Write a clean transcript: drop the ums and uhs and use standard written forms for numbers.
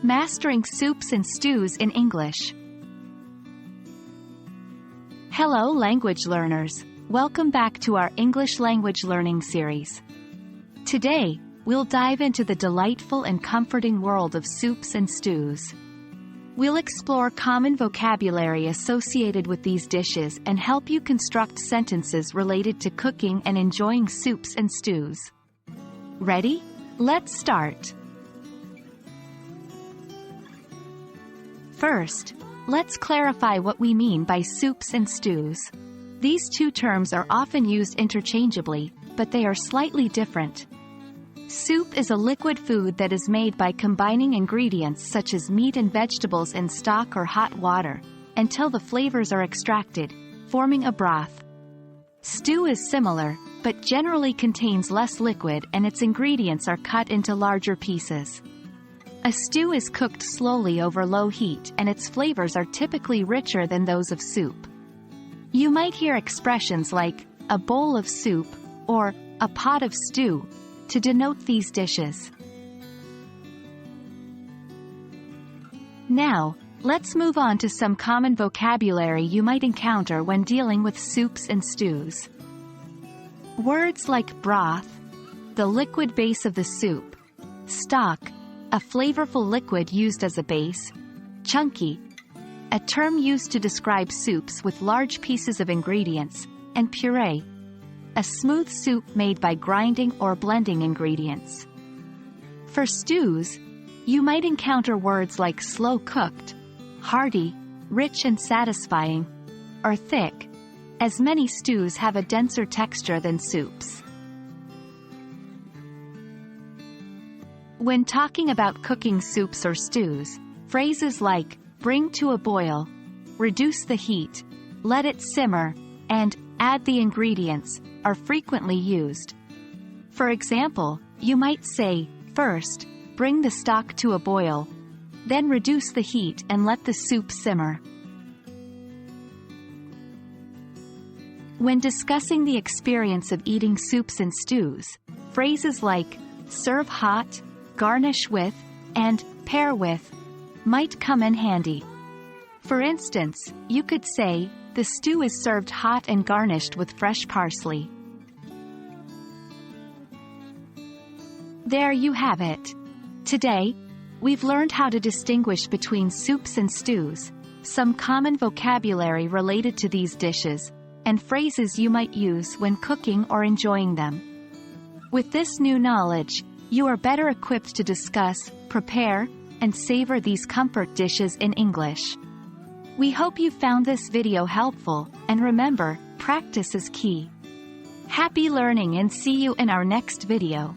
Mastering Soups and Stews in English. Hello language learners, welcome back to our English language learning series. Today, we'll dive into the delightful and comforting world of soups and stews. We'll explore common vocabulary associated with these dishes and help you construct sentences related to cooking and enjoying soups and stews. Ready? Let's start. First, let's clarify what we mean by soups and stews. These two terms are often used interchangeably, but they are slightly different. Soup is a liquid food that is made by combining ingredients such as meat and vegetables in stock or hot water, until the flavors are extracted, forming a broth. Stew is similar, but generally contains less liquid and its ingredients are cut into larger pieces. A stew is cooked slowly over low heat and its flavors are typically richer than those of soup. You might hear expressions like, a bowl of soup, or, a pot of stew, to denote these dishes. Now, let's move on to some common vocabulary you might encounter when dealing with soups and stews. Words like broth, the liquid base of the soup, stock, a flavorful liquid used as a base, chunky, a term used to describe soups with large pieces of ingredients, and puree, a smooth soup made by grinding or blending ingredients. For stews, you might encounter words like slow-cooked, hearty, rich and satisfying, or thick, as many stews have a denser texture than soups. When talking about cooking soups or stews, phrases like, bring to a boil, reduce the heat, let it simmer, and add the ingredients, are frequently used. For example, you might say, first, bring the stock to a boil, then reduce the heat and let the soup simmer. When discussing the experience of eating soups and stews, phrases like, serve hot, garnish with, and pair with, might come in handy. For instance, you could say, the stew is served hot and garnished with fresh parsley. There you have it. Today, we've learned how to distinguish between soups and stews, some common vocabulary related to these dishes, and phrases you might use when cooking or enjoying them. With this new knowledge, you are better equipped to discuss, prepare, and savor these comfort dishes in English. We hope you found this video helpful, and remember, practice is key. Happy learning and see you in our next video.